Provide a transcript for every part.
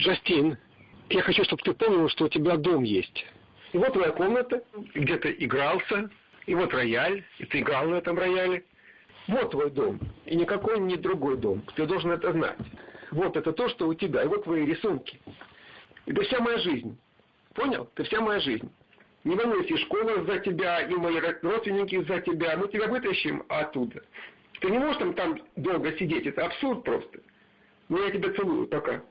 Джастин, я хочу, чтобы ты помнил, что у тебя дом есть. И вот твоя комната, где ты игрался, и вот рояль, и ты играл на этом рояле. Вот твой дом, и никакой не другой дом. Ты должен это знать. Вот это то, что у тебя, и вот твои рисунки. Это вся моя жизнь. Понял? Это вся моя жизнь. Не волнуйся, и школа за тебя, и мои родственники за тебя. Мы тебя вытащим оттуда. Ты не можешь там долго сидеть, это абсурд просто. Но я тебя целую, пока.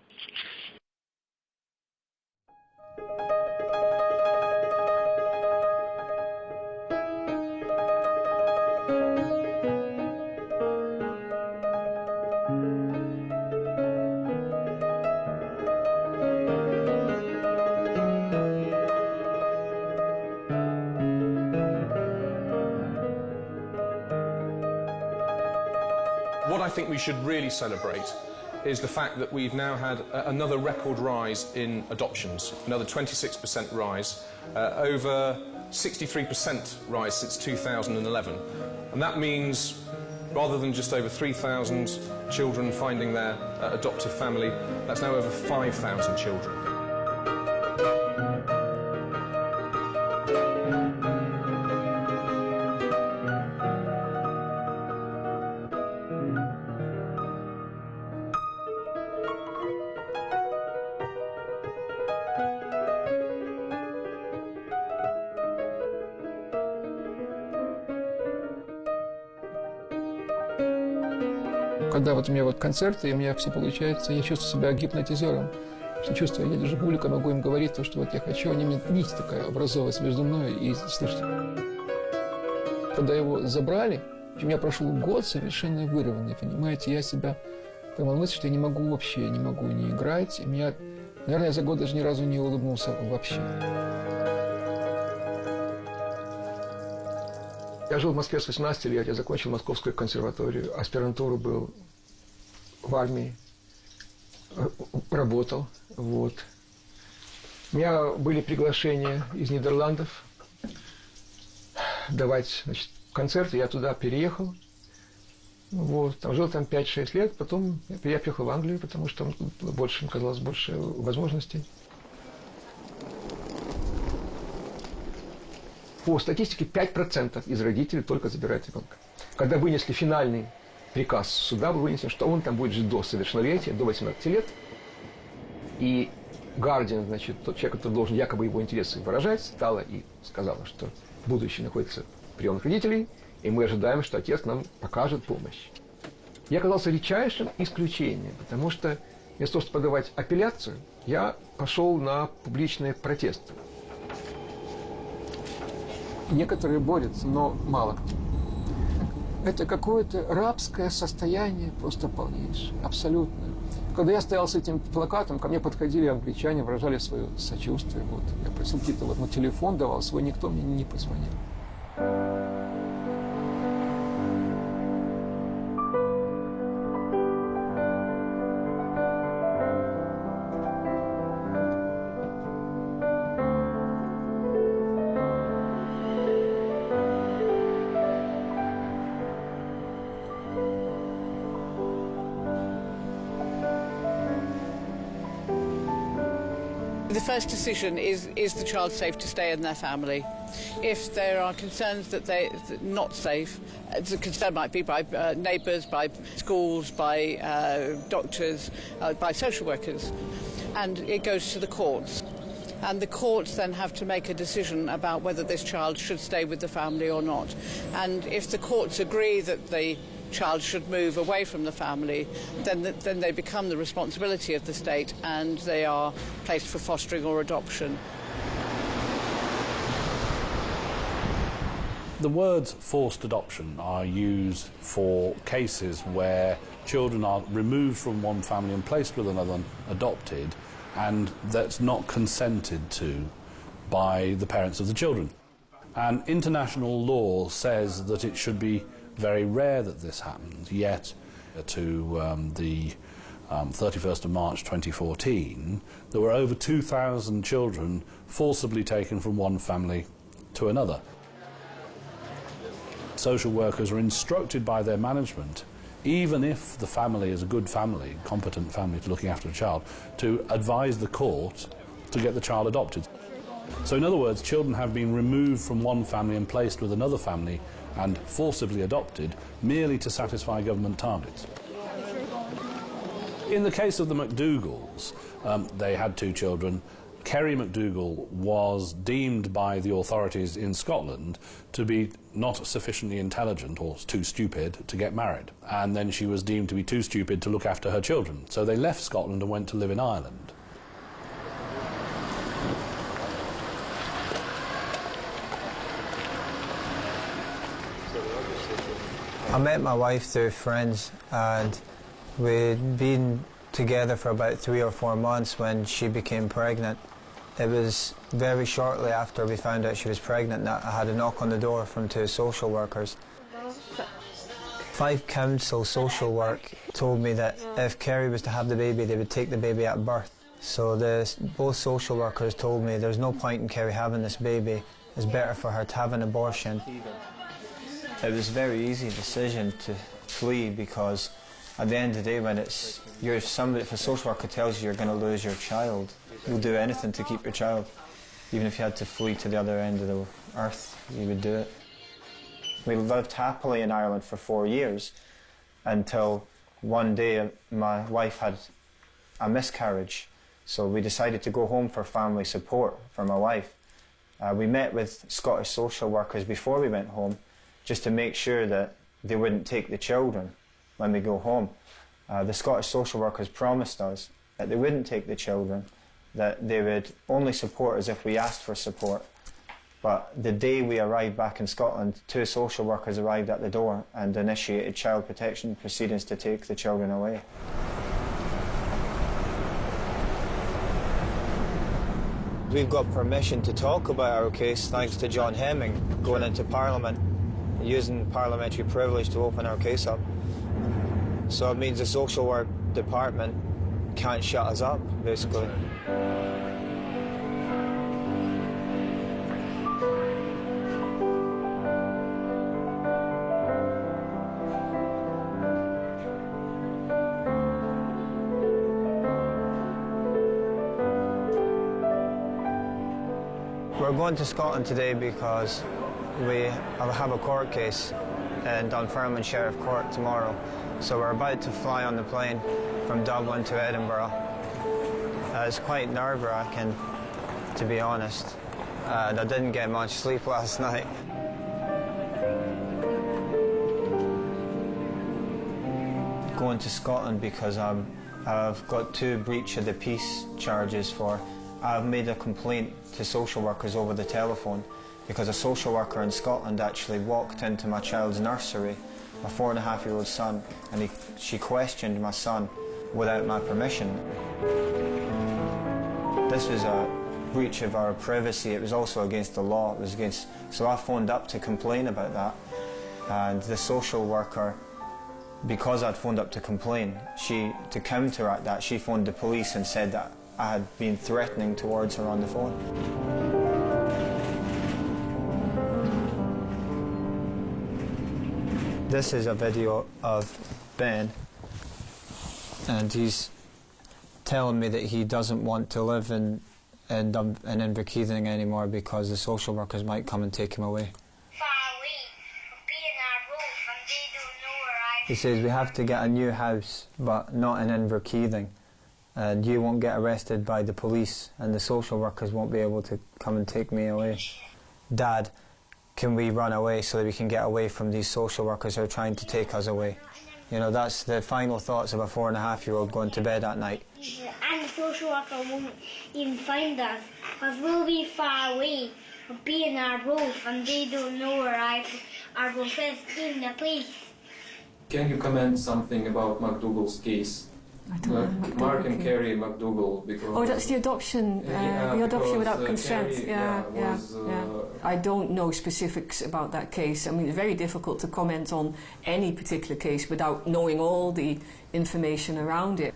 What I think we should really celebrate is the fact that we've now had another record rise in adoptions, another 26% rise, over 63% rise since 2011. And that means, rather than just over 3,000 children finding their adoptive family, that's now over 5,000 children. Когда вот у меня вот концерты, и у меня все получается, я чувствую себя гипнотизером. Что чувствую, я держу публику, могу им говорить то, что вот я хочу, они мне нить такая образовывается между мной и слушайте. Когда его забрали, у меня прошел год совершенно вырванный, понимаете, я себя поймал мысль, что я не могу вообще, не могу не играть, и меня, наверное, я за год даже ни разу не улыбнулся вообще. Я жил в Москве с 18 лет, я закончил Московскую консерваторию, аспирантуру был в армии, работал, вот. У меня были приглашения из Нидерландов давать, значит, концерты, я туда переехал, вот, там жил там 5-6 лет, потом я приехал в Англию, потому что там больше, казалось, больше возможностей. По статистике 5% из родителей только забирают ребенка. Когда вынесли финальный приказ суда, был вынесен, что он там будет жить до совершеннолетия, до 18 лет. И гардиан, значит, тот человек, который должен якобы его интересы выражать, встала и сказала, что будущее находится в приемных родителей, и мы ожидаем, что отец нам покажет помощь. Я оказался редчайшим исключением, потому что вместо того, чтобы подавать апелляцию, я пошел на публичный протест. Некоторые борются, но мало кто. Это какое-то рабское состояние, просто полнейшее, абсолютное. Когда я стоял с этим плакатом, ко мне подходили англичане, выражали свое сочувствие. Вот. Я просил какие-то, вот, телефон давал свой, никто мне не позвонил. The first decision is the child safe to stay in their family? If there are concerns that they're not safe, the concern might be by neighbours, by schools, by doctors, by social workers, and it goes to the courts. And the courts then have to make a decision about whether this child should stay with the family or not. And if the courts agree that the child should move away from the family, then they become the responsibility of the state and they are placed for fostering or adoption. The words forced adoption are used for cases where children are removed from one family and placed with another, adopted, and that's not consented to by the parents of the children. And international law says that it should be very rare that this happens, yet to the 31st of March 2014, there were over 2,000 children forcibly taken from one family to another. Social workers are instructed by their management even if the family is a good family, competent family to looking after a child, to advise the court to get the child adopted. So in other words, children have been removed from one family and placed with another family and forcibly adopted merely to satisfy government targets. In the case of the McDougalls, they had 2 children. Kerry McDougal was deemed by the authorities in Scotland to be not sufficiently intelligent or too stupid to get married. And then she was deemed to be too stupid to look after her children. So they left Scotland and went to live in Ireland. I met my wife through friends, and we'd been together for about 3 or 4 months when she became pregnant. It was very shortly after we found out she was pregnant that I had a knock on the door from 2 social workers. Fife Council social work told me that if Kerry was to have the baby, they would take the baby at birth. So both social workers told me there's no point in Kerry having this baby. It's better for her to have an abortion. It was a very easy decision to flee, because at the end of the day, when if a social worker tells you you're going to lose your child, you'll do anything to keep your child. Even if you had to flee to the other end of the earth, you would do it. We lived happily in Ireland for 4 years until one day my wife had a miscarriage. So we decided to go home for family support for my wife. We met with Scottish social workers before we went home, just to make sure that they wouldn't take the children when we go home. The Scottish social workers promised us that they wouldn't take the children, that they would only support us if we asked for support. But the day we arrived back in Scotland, 2 social workers arrived at the door and initiated child protection proceedings to take the children away. We've got permission to talk about our case thanks to John Hemming going into Parliament, using parliamentary privilege to open our case up. So it means the social work department can't shut us up, basically. We're going to Scotland today because we have a court case in Dunfermline Sheriff Court tomorrow. So we're about to fly on the plane from Dublin to Edinburgh. It's quite nerve-wracking, to be honest. And I didn't get much sleep last night. Going to Scotland because I've got 2 breach of the peace charges for. I've made a complaint to social workers over the telephone because a social worker in Scotland actually walked into my child's nursery, my 4.5-year-old son, and she questioned my son without my permission. This was a breach of our privacy. It was also against the law. It was against. So I phoned up to complain about that, and the social worker, because I'd phoned up to complain, to counteract that, she phoned the police and said that I had been threatening towards her on the phone. This is a video of Ben, and he's telling me that he doesn't want to live in Inverkeithing anymore because the social workers might come and take him away. He says we have to get a new house, but not in Inverkeithing, and you won't get arrested by the police, and the social workers won't be able to come and take me away. Dad, can we run away so that we can get away from these social workers who are trying to take us away? You know, that's the final thoughts of a 4.5-year-old going to bed at night. Any social worker won't even find us, because we'll be far away, we'll be in our roof, and they don't know where our roof is, even the police. Can you comment something about McDougal's case? I don't know. Mark and Kerry McDougal, because... Oh, that's the adoption, the adoption without consent. Kerry, I don't know specifics about that case. I mean, it's very difficult to comment on any particular case without knowing all the information around it.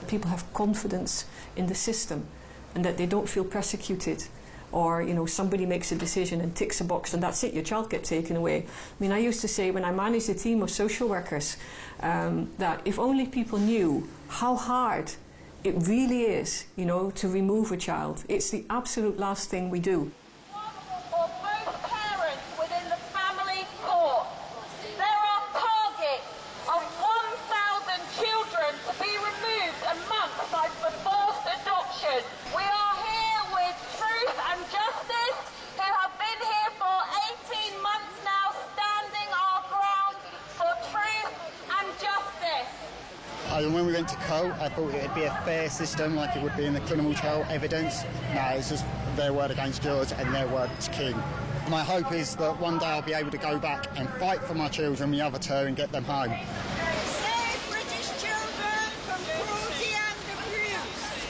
People have confidence in the system and that they don't feel persecuted or somebody makes a decision and ticks a box and that's it, your child gets taken away. I mean, I used to say when I managed a team of social workers that if only people knew how hard it really is, to remove a child. It's the absolute last thing we do. Or both parents within the family court. There are targets of 1,000 children to be removed a month by forced adoption. We are here with Truth and Justice, who have been here for 18 months now, standing our ground for truth and justice. When we went to court, I thought it would be a fair system like it would be in the criminal trial evidence. No, it's just their word against yours and their word is king. My hope is that one day I'll be able to go back and fight for my children, the other two, and get them home. Save British children from cruelty and abuse.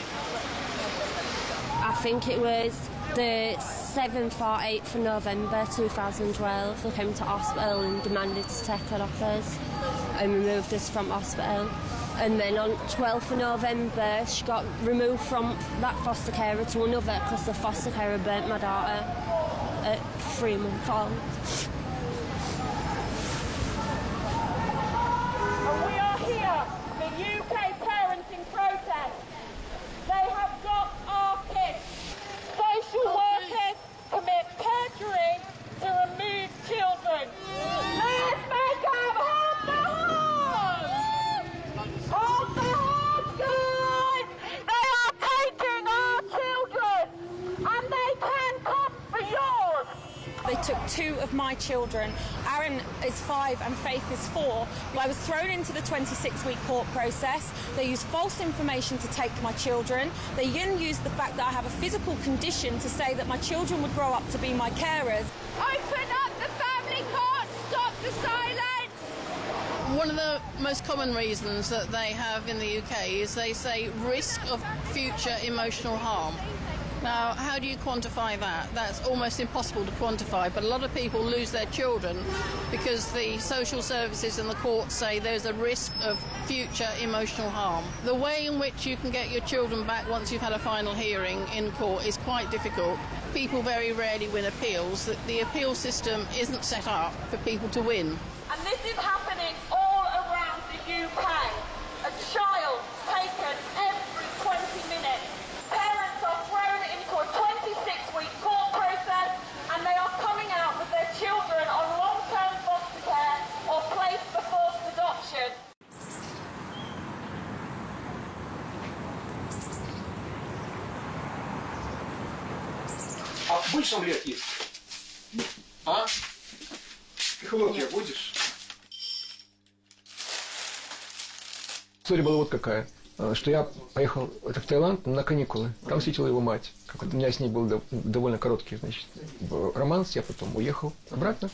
I think it was the 7th or 8th of November 2012. They came to hospital and demanded to take her off us and removed us from hospital. And then on 12th of November, she got removed from that foster carer to another because the foster carer burnt my daughter at 3 months old. And we are here, the UK parenting protest. They have got our kids. Social workers commit perjury to remove children. Let's make them hold the horns! Hold the horns, guys! They are taking our children, and they can come for yours. They took 2 of my children. Aaron is 5 and Faith is 4. I was thrown into the 26-week court process. They used false information to take my children. They even used the fact that I have a physical condition to say that my children would grow up to be my carers. Open up the family court! Stop the silence! One of the most common reasons that they have in the UK is they say risk of future emotional harm. Now, how do you quantify that? That's almost impossible to quantify, but a lot of people lose their children because the social services and the courts say there's a risk of future emotional harm. The way in which you can get your children back once you've had a final hearing in court is quite difficult. People very rarely win appeals. The appeal system isn't set up for people to win. And this is happening all around the UK. A child taken every 20 minutes. Parents are thrown into a 26-week court process and they are coming out with their children on long-term foster care or placed for forced adoption. А больше омлет есть? А? Хлопья будешь? История была вот какая, что я поехал в Таиланд на каникулы. Там встретила его мать. У меня с ней был довольно короткий, романс. Я потом уехал обратно.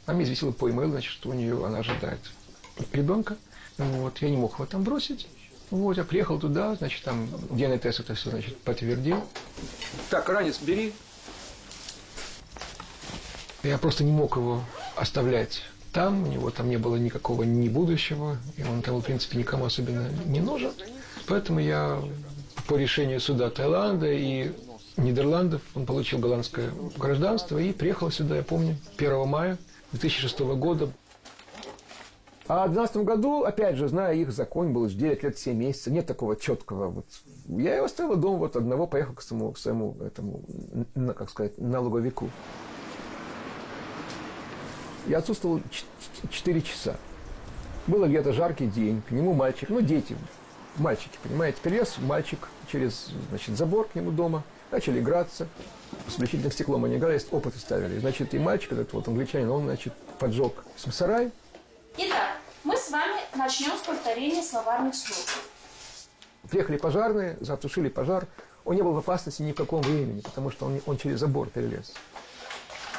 Она меня известила по e-mail, что она ожидает ребенка. Я не мог его там бросить. Я приехал туда, там ДНК-тест это все, подтвердил. Так, ранец бери. Я просто не мог его оставлять там, у него там не было никакого ни будущего, и он там, в принципе, никому особенно не нужен. Поэтому я по решению суда Таиланда и Нидерландов, он получил голландское гражданство и приехал сюда, я помню, 1 мая 2006 года. А в 2012 году, опять же, зная их закон, было 9 лет 7 месяцев, нет такого четкого. Я его оставил дома одного, поехал к своему этому, как сказать, налоговику. Я отсутствовал 4 часа. Был где-то жаркий день, к нему мальчик, дети, мальчики, понимаете, перелез мальчик через, забор к нему дома, начали играться, с увеличительным стеклом они играли, опыты ставили. И мальчик, этот англичанин, он, поджег сарай. Итак, мы с вами начнем с повторения словарных слов. Приехали пожарные, затушили пожар. Он не был в опасности ни в каком времени, потому что он через забор перелез.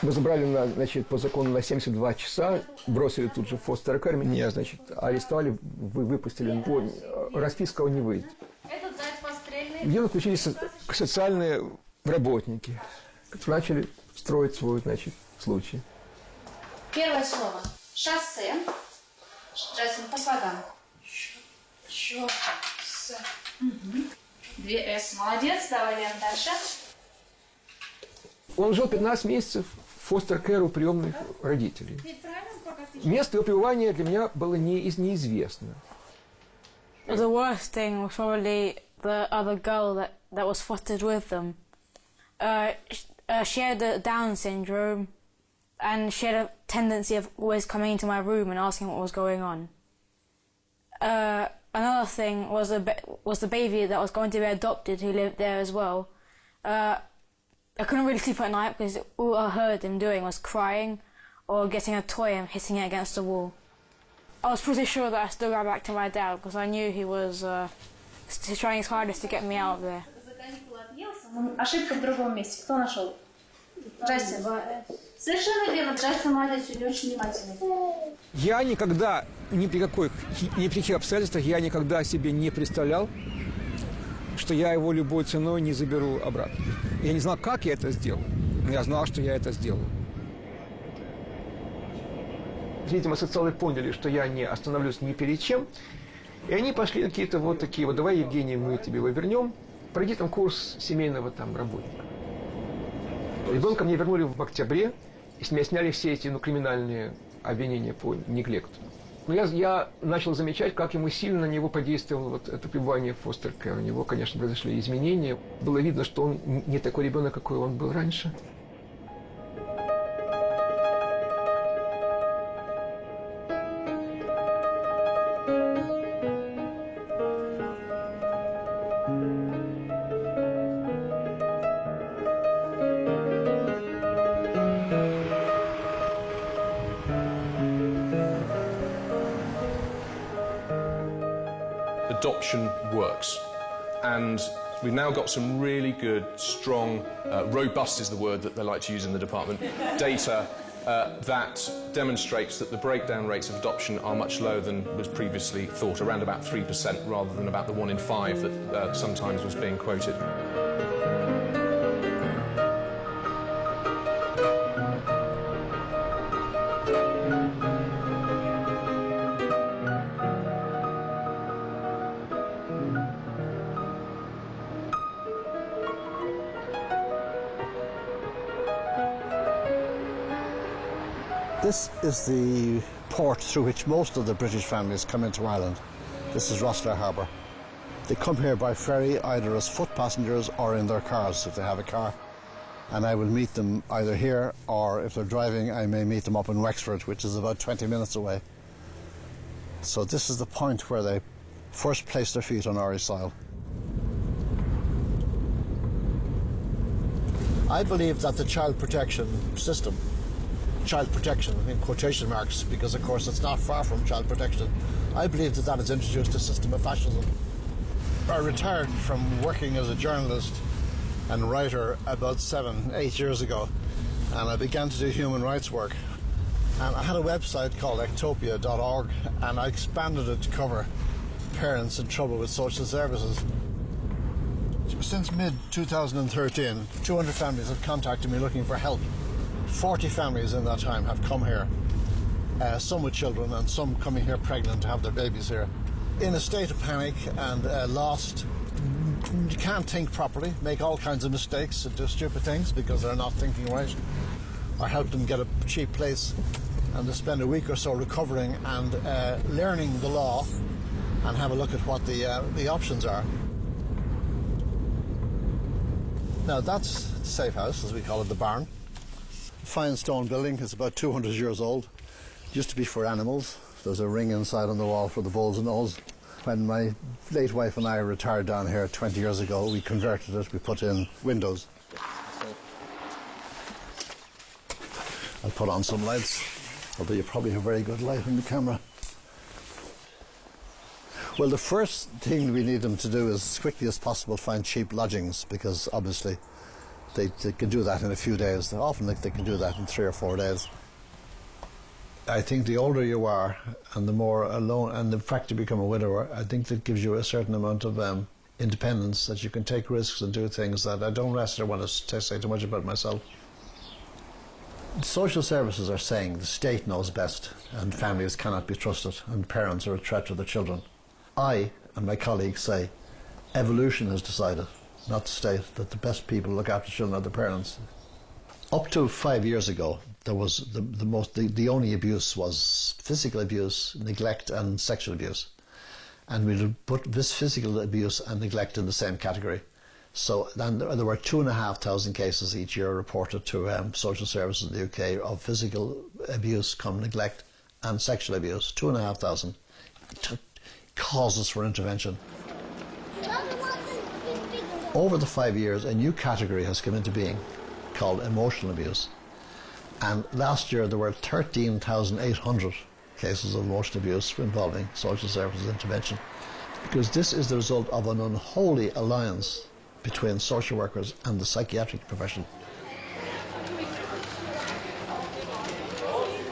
Мы забрали, по закону на 72 часа, бросили тут же в фостер-кэр, меня, арестовали, выпустили. Расписка он не выйдет. В дело включились социальные работники, которые начали строить свой, случай. Первое слово. Шоссе. Шоссе по слогам. Шоссе. 2 С. Молодец. Давай, Лен, дальше. Он жил 15 месяцев в фостер-кэр у приемных родителей. Место его пребывания для меня было неизвестно. The worst thing was probably the other girl that was fostered with them. She had a Down syndrome, and she had a tendency of always coming into my room and asking what was going on. Another thing was the baby that was going to be adopted, who lived there as well. I couldn't really sleep at night because all I heard him doing was crying or getting a toy and hitting it against the wall. I was pretty sure that I still got back to my dad because I knew he was trying his hardest to get me out of there. Ошибка в другом месте. Кто нашел? Джастин. Совершенно верно. Джастин молодец, сегодня очень внимательный. Я никогда, ни при каких обстоятельствах, я никогда себе не представлял, что я его любой ценой не заберу обратно. Я не знал, как я это сделаю, но я знал, что я это сделаю. Видимо, социологи поняли, что я не остановлюсь ни перед чем, и они пошли какие-то вот такие вот: давай, Евгений, мы тебе его вернем, пройди там курс семейного там работника. Ребенка мне вернули в октябре, и с меня сняли все эти криминальные обвинения по неглекту. Но я начал замечать, как ему сильно на него подействовало вот это пребывание в фостер-кэр. У него, конечно, произошли изменения. Было видно, что он не такой ребенок, какой он был раньше. Adoption works, and we've now got some really good, strong, robust is the word that they like to use in the department, data that demonstrates that the breakdown rates of adoption are much lower than was previously thought, around about 3% rather than about the 1 in 5 that sometimes was being quoted. This is the port through which most of the British families come into Ireland. This is Rossler Harbour. They come here by ferry either as foot passengers or in their cars if they have a car. And I will meet them either here, or if they're driving I may meet them up in Wexford, which is about 20 minutes away. So this is the point where they first place their feet on Irish soil. I believe that the child protection system, child protection in quotation marks, because of course it's not far from child protection, I believe that that has introduced a system of fascism. I retired from working as a journalist and writer about 7-8 years ago, and I began to do human rights work. And I had a website called ectopia.org, and I expanded it to cover parents in trouble with social services. Since mid-2013, 200 families have contacted me looking for help. 40 families in that time have come here, some with children and some coming here pregnant to have their babies here. In a state of panic and lost, you can't think properly, make all kinds of mistakes and do stupid things because they're not thinking right. I help them get a cheap place and to spend a week or so recovering and learning the law and have a look at what the options are. Now that's the safe house, as we call it, the barn. Fine stone building, it's about 200 years old. It used to be for animals. There's a ring inside on the wall for the bulls and owls. When my late wife and I retired down here 20 years ago, we converted it, we put in windows. I'll put on some lights, although you probably have very good light on the camera. Well, the first thing we need them to do is, as quickly as possible, find cheap lodgings, because obviously they can do that in a few days. Often they can do that in 3 or 4 days. I think the older you are and the more alone, and the fact you become a widower, I think that gives you a certain amount of independence, that you can take risks and do things that I don't necessarily want to say too much about myself. Social services are saying the state knows best and families cannot be trusted and parents are a threat to their children. I and my colleagues say evolution has decided, not the state, that the best people look after children are the parents. Up to 5 years ago, there was the only abuse was physical abuse, neglect, and sexual abuse, and we would put this physical abuse and neglect in the same category. So then there were 2,500 cases each year reported to social services in the UK of physical abuse, neglect, and sexual abuse. 2,500 causes for intervention. Over the 5 years, a new category has come into being called emotional abuse. And last year there were 13,800 cases of emotional abuse involving social services intervention, because this is the result of an unholy alliance between social workers and the psychiatric profession.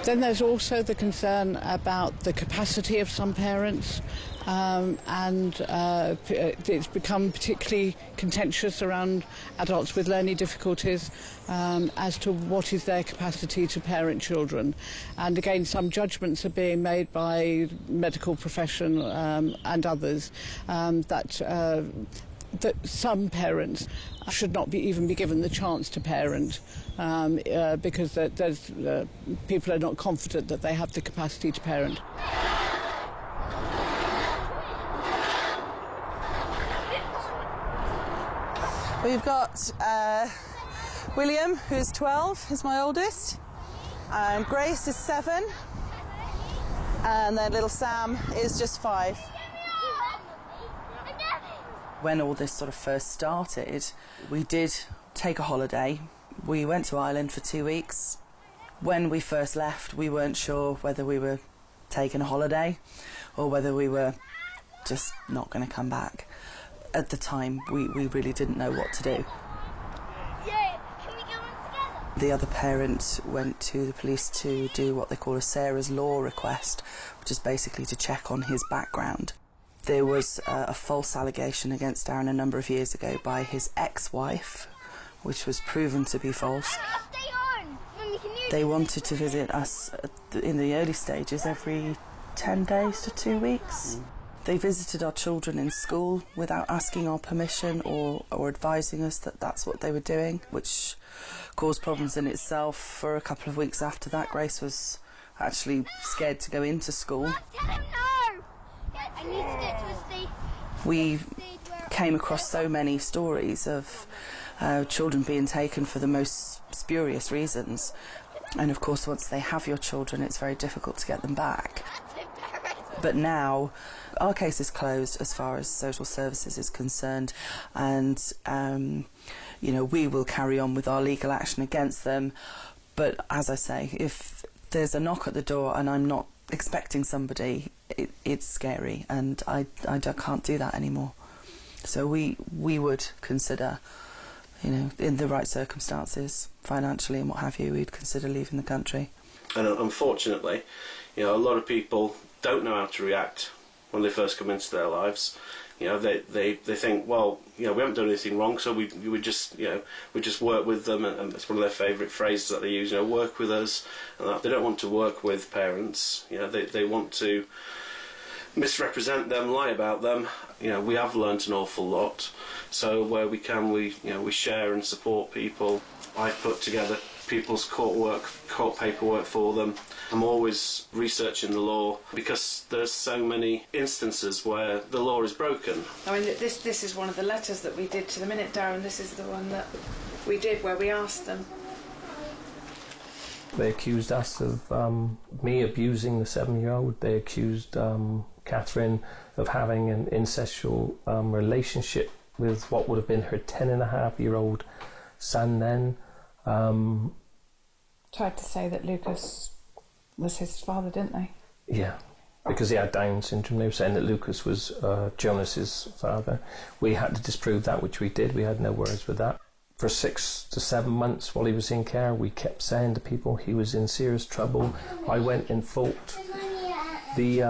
Then there's also the concern about the capacity of some parents, and it's become particularly contentious around adults with learning difficulties as to what is their capacity to parent children. And again, some judgments are being made by medical profession and others that some parents should not even be given the chance to parent because people are not confident that they have the capacity to parent. We've got William, who's 12, is my oldest, and Grace is 7, and then little Sam is just 5. When all this sort of first started, we did take a holiday. We went to Ireland for 2 weeks. When we first left, we weren't sure whether we were taking a holiday or whether we were just not going to come back. At the time, we really didn't know what to do. The other parent went to the police to do what they call a Sarah's Law request, which is basically to check on his background. There was a false allegation against Darren a number of years ago by his ex-wife, which was proven to be false. They wanted to visit us in the early stages every 10 days to 2 weeks. They visited our children in school without asking our permission or advising us that that's what they were doing, which caused problems in itself. For a couple of weeks after that, Grace was actually scared to go into school. We came across so many stories of children being taken for the most spurious reasons, and of course once they have your children it's very difficult to get them back. But now our case is closed as far as social services is concerned, and you know, we will carry on with our legal action against them. But as I say, if there's a knock at the door and I'm not expecting somebody, it's scary, and I can't do that anymore. So we would consider, you know, in the right circumstances, financially and what have you, we'd consider leaving the country. And unfortunately, you know, a lot of people don't know how to react when they first come into their lives. You know, they think, well, you know, we haven't done anything wrong, so we would just, you know, we just work with them, and it's one of their favourite phrases that they use, you know, work with us, and that. They don't want to work with parents. You know, they want to misrepresent them, lie about them. You know, we have learnt an awful lot, so where we can, we share and support people. I put together people's court paperwork for them. I'm always researching the law because there's so many instances where the law is broken. I mean, this is one of the letters that we did to the Minute, Darren. This is the one that we did where we asked them. They accused us of me abusing the 7-year-old. They accused Catherine of having an incestual relationship with what would have been her 10-and-a-half-year-old son then. Tried to say that Lucas was his father, didn't they? Yeah, because he had Down syndrome. They were saying that Lucas was Jonas's father. We had to disprove that, which we did. We had no words with that. For 6 to 7 months while he was in care, we kept saying to people he was in serious trouble. I went and fought the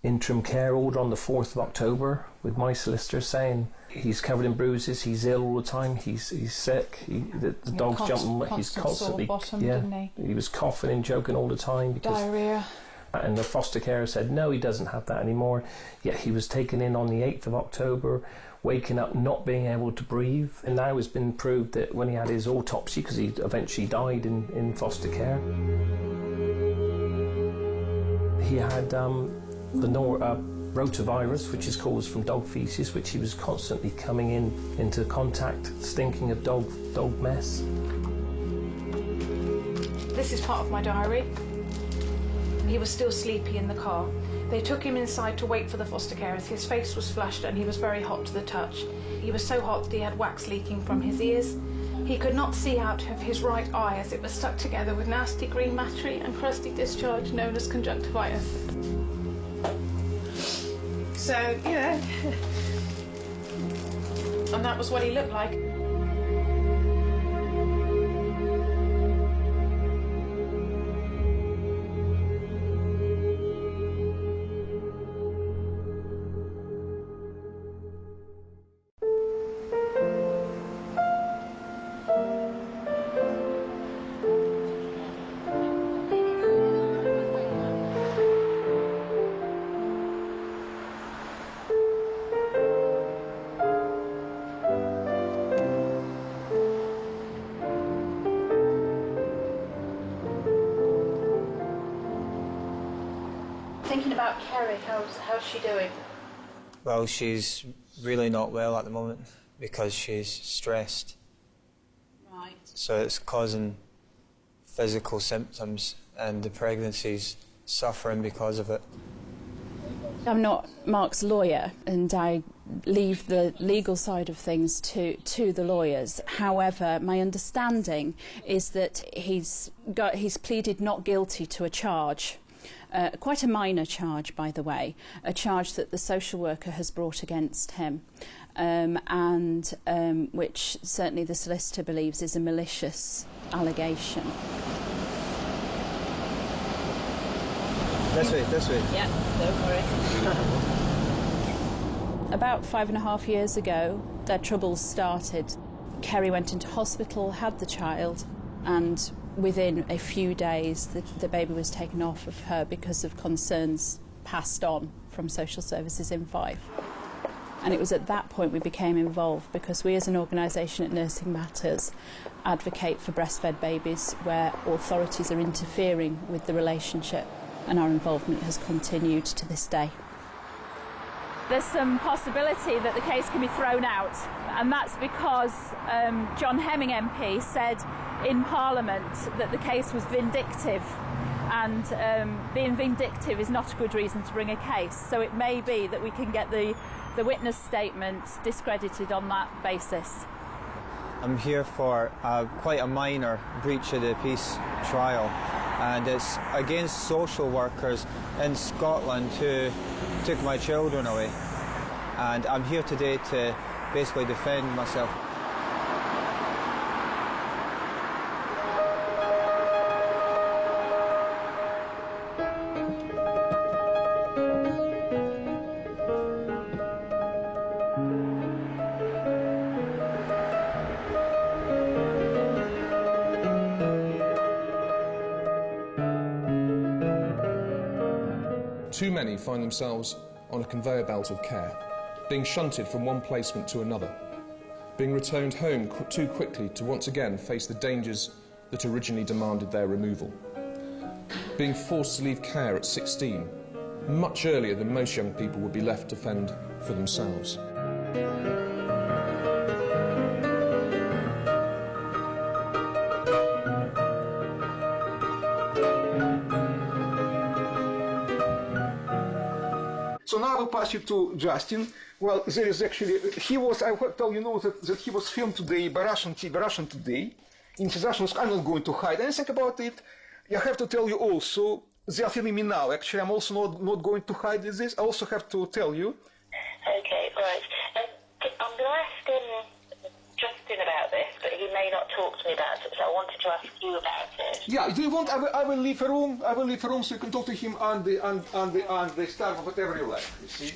interim care order on the 4th of October with my solicitor, saying he's covered in bruises, he's ill all the time, he's sick, the dog's jumping, he's constantly bottom, didn't he? He was coughing and choking all the time because diarrhea. And the foster carer said, no, he doesn't have that anymore. Yet he was taken in on the 8th of October, waking up not being able to breathe. And now it's been proved that when he had his autopsy, because he eventually died in foster care, he had the rotavirus, which is caused from dog feces, which he was constantly coming into contact, stinking of dog mess. This is part of my diary. He was still sleepy in the car. They took him inside to wait for the foster carers. His face was flushed and he was very hot to the touch. He was so hot that he had wax leaking from his ears. He could not see out of his right eye as it was stuck together with nasty green matter and crusty discharge known as conjunctivitis. So, yeah. And that was what he looked like. Thinking about Kerry, how's she doing? Well, she's really not well at the moment because she's stressed. Right. So it's causing physical symptoms and the pregnancy's suffering because of it. I'm not Mark's lawyer and I leave the legal side of things to the lawyers. However, my understanding is that he's pleaded not guilty to a charge. Quite a minor charge, by the way, a charge that the social worker has brought against him, and which certainly the solicitor believes is a malicious allegation. This way. Yeah, don't worry. About 5.5 years ago, their troubles started. Kerry went into hospital, had the child, and within a few days the baby was taken off of her because of concerns passed on from social services in Fife. And it was at that point we became involved, because we as an organisation at Nursing Matters advocate for breastfed babies where authorities are interfering with the relationship, and our involvement has continued to this day. There's some possibility that the case can be thrown out, and that's because John Hemming MP said in Parliament that the case was vindictive, and being vindictive is not a good reason to bring a case. So it may be that we can get the witness statement discredited on that basis. I'm here for quite a minor breach of the peace trial, and it's against social workers in Scotland who took my children away. And I'm here today to basically defend myself. Too many find themselves on a conveyor belt of care, being shunted from one placement to another, being returned home too quickly to once again face the dangers that originally demanded their removal, being forced to leave care at 16, much earlier than most young people would be left to fend for themselves. So now I will pass you to Justin. Well, there is actually, I will tell you that he was filmed today by Russian Today. In his Russian, I'm not going to hide anything about it. I have to tell you also, they are filming me now. Actually, I'm also not going to hide this. I also have to tell you. Okay, right. I'm going to ask Justin about this, but he may not talk to me about it, so I wanted to ask you about it. Yeah, do you want? I will leave a room. I will leave a room so you can talk to him on the start of whatever you like. You see.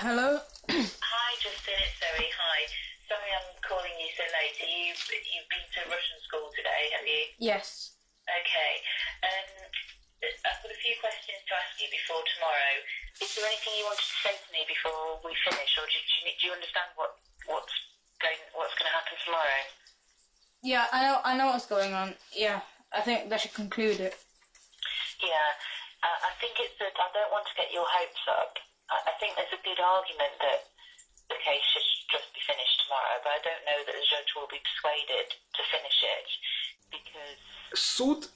Hello. Hi, Justin. It's Zoe. Hi. Sorry, I'm calling you so late. You've been to Russian school today, have you? Yes. Okay. I've got a few questions to ask do you understand what's going to happen tomorrow? Yeah, I know what's going on. Yeah, I think they should conclude it. Yeah, I think I don't want to get your hopes up. I think there's a good argument that the case should just be finished tomorrow, but I don't know that the judge will be persuaded to finish it because... Суд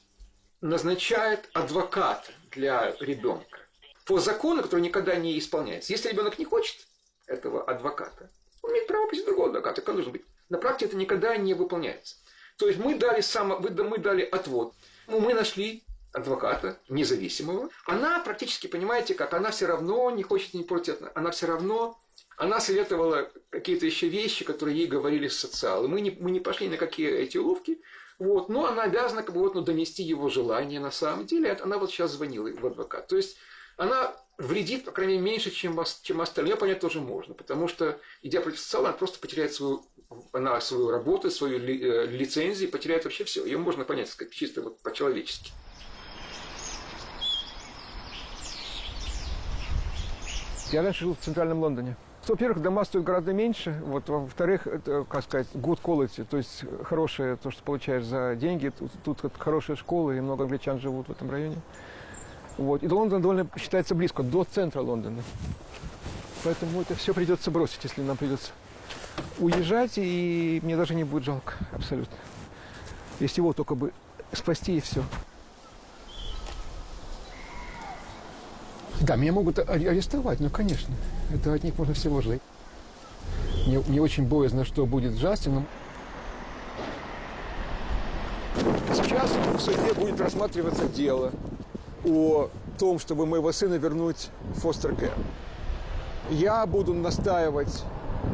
назначает адвоката для ребенка по закону, который никогда не исполняется. Если ребенок не хочет этого адвоката, он имеет право просить другого адвоката, как должен быть. На практике это никогда не выполняется. То есть мы дали отвод. Мы нашли адвоката независимого. Она практически, понимаете, как она все равно не хочет не против, она советовала какие-то еще вещи, которые ей говорили социалы. Мы не пошли на какие эти уловки. Вот, но она обязана донести его желание на самом деле. Она вот сейчас звонила в адвокат. То есть она вредит, по крайней мере, меньше, чем остальные. Ее понять тоже можно. Потому что, идя против социала, она просто потеряет свою работу, свою лицензию, потеряет вообще все. Ее можно понять, так сказать, чисто вот по-человечески. Я раньше жил в центральном Лондоне. Во-первых, дома стоят гораздо меньше. Вот, во-вторых, это, как сказать, good quality, то есть хорошее то, что получаешь за деньги. Тут хорошие школы, и много англичан живут в этом районе. Вот. И до Лондона довольно считается близко, до центра Лондона. Поэтому это все придется бросить, если нам придется уезжать, и мне даже не будет жалко, абсолютно. Если его только бы спасти, и все. Да, меня могут арестовать, ну, конечно. Это от них можно всего ждать. Мне очень боязно, что будет с Джастином. Сейчас в суде будет рассматриваться дело о том, чтобы моего сына вернуть в фостер-кэр. Я буду настаивать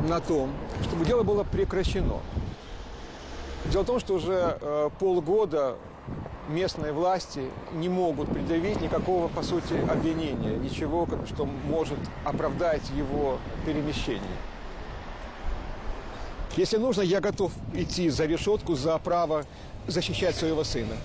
на том, чтобы дело было прекращено. Дело в том, что уже полгода местные власти не могут предъявить никакого, по сути, обвинения, ничего, что может оправдать его перемещение. Если нужно, я готов идти за решетку за право защищать своего сына.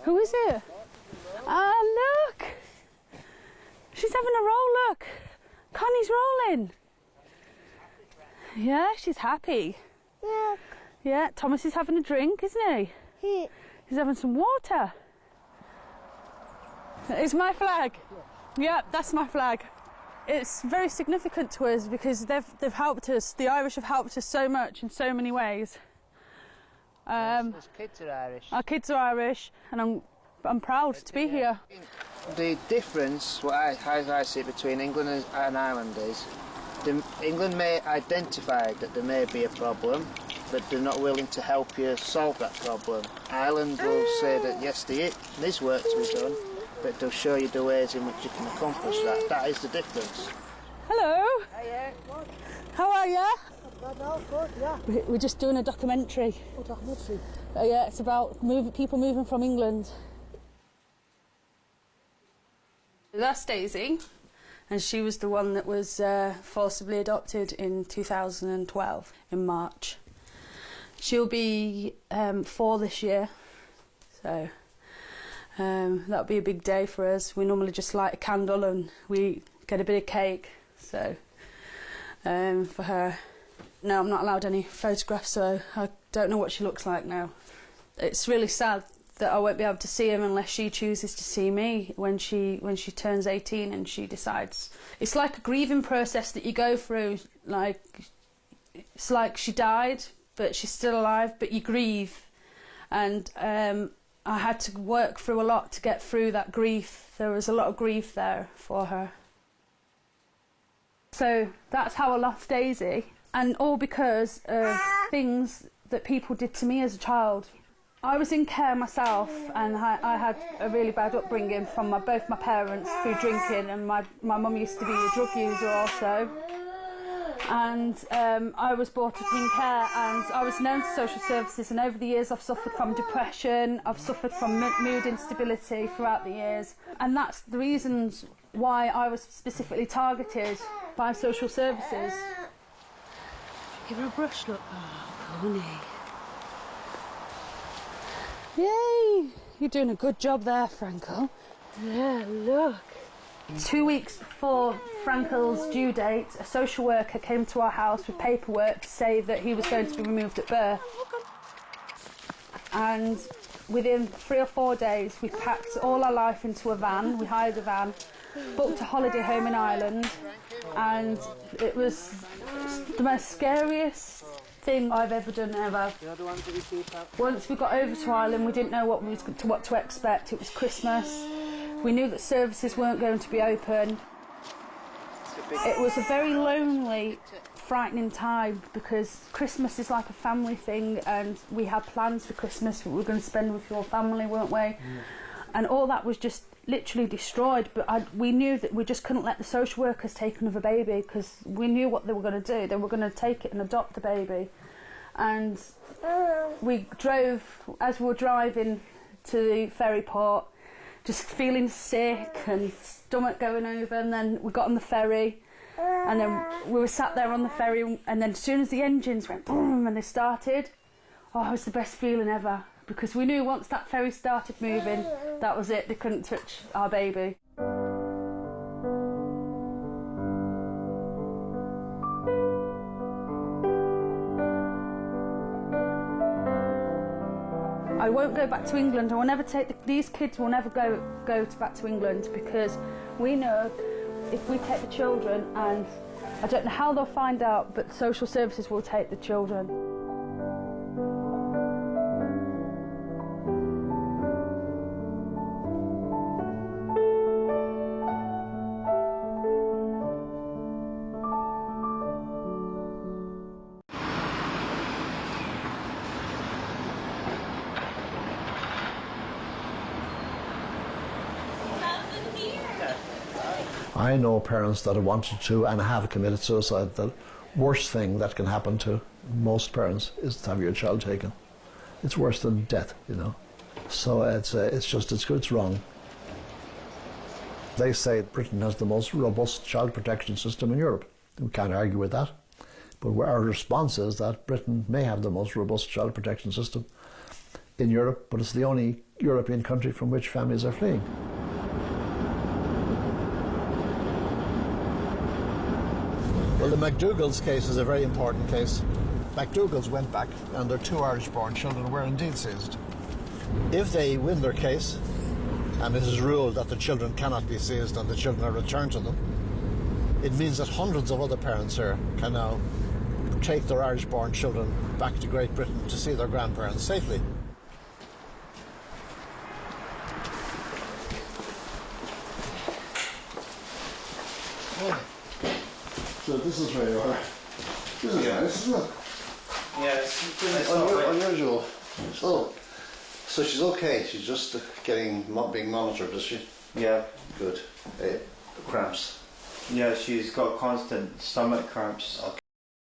Who is it? Ah, look! She's having a roll, look! Connie's rolling! Yeah, she's happy. Yeah. Yeah, Thomas is having a drink, isn't he? Yeah. He's having some water. It's my flag. Yeah, that's my flag. It's very significant to us because they've helped us. The Irish have helped us so much in so many ways. His kids are Irish. Our kids are Irish, and I'm proud to be here. The difference, as I see it, between England and Ireland is, England may identify that there may be a problem, but they're not willing to help you solve that problem. Ireland will say that yes, there is work to be done, but they'll show you the ways in which you can accomplish that. That is the difference. Hello. Hiya. How are you? Good, yeah. We're just doing a documentary. What documentary? Yeah, it's about people moving from England. That's Daisy, and she was the one that was forcibly adopted in 2012, in March. She'll be 4 this year, so that'll be a big day for us. We normally just light a candle and we get a bit of cake, so for her. No, I'm not allowed any photographs, so I don't know what she looks like now. It's really sad that I won't be able to see him unless she chooses to see me when she turns 18 and she decides. It's like a grieving process that you go through. Like, it's like she died, but she's still alive, but you grieve. And I had to work through a lot to get through that grief. There was a lot of grief there for her. So that's how I lost Daisy, and all because of things that people did to me as a child. I was in care myself, and I had a really bad upbringing from both my parents through drinking, and my mum used to be a drug user also. And I was brought up in care, and I was known to social services, and over the years I've suffered from depression, I've suffered from mood instability throughout the years, and that's the reasons why I was specifically targeted by social services. Give her a brush, look. Oh, honey. Yay! You're doing a good job there, Frankel. Yeah, look. 2 weeks before Frankel's due date, a social worker came to our house with paperwork to say that he was going to be removed at birth. And within 3 or 4 days, we packed all our life into a van. We hired a van, booked a holiday home in Ireland, and it was the most scariest thing I've ever done ever. Once we got over to Ireland, we didn't know what to expect. It was Christmas. We knew that services weren't going to be open. It was a very lonely, frightening time, because Christmas is like a family thing, and we had plans for Christmas that we were going to spend with your family, weren't we? Yeah. And all that was just literally destroyed. But we knew that we just couldn't let the social workers take another baby, because we knew what they were going to do. They were going to take it and adopt the baby. And we drove, as we were driving to the ferry port, just feeling sick and stomach going over, and then we got on the ferry, and then we were sat there on the ferry, and then as soon as the engines went boom and they started, oh, it was the best feeling ever, because we knew once that ferry started moving, that was it, they couldn't touch our baby. I won't go back to England. I will never take these kids will never go back to England, because we know if we take the children, and I don't know how they'll find out, but social services will take the children. I know parents that have wanted to and have committed suicide. The worst thing that can happen to most parents is to have your child taken. It's worse than death, you know. So it's wrong. They say Britain has the most robust child protection system in Europe. We can't argue with that. But our response is that Britain may have the most robust child protection system in Europe, but it's the only European country from which families are fleeing. Well, the McDougall's case is a very important case. McDougall's went back, and their 2 Irish-born children were indeed seized. If they win their case, and it is ruled that the children cannot be seized and the children are returned to them, it means that hundreds of other parents here can now take their Irish-born children back to Great Britain to see their grandparents safely. So this is where you are. This is nice, isn't it? Yeah, it's unusual. So she's okay. She's just being monitored, is she? Yeah. Good. Cramps. Yeah, she's got constant stomach cramps. Okay.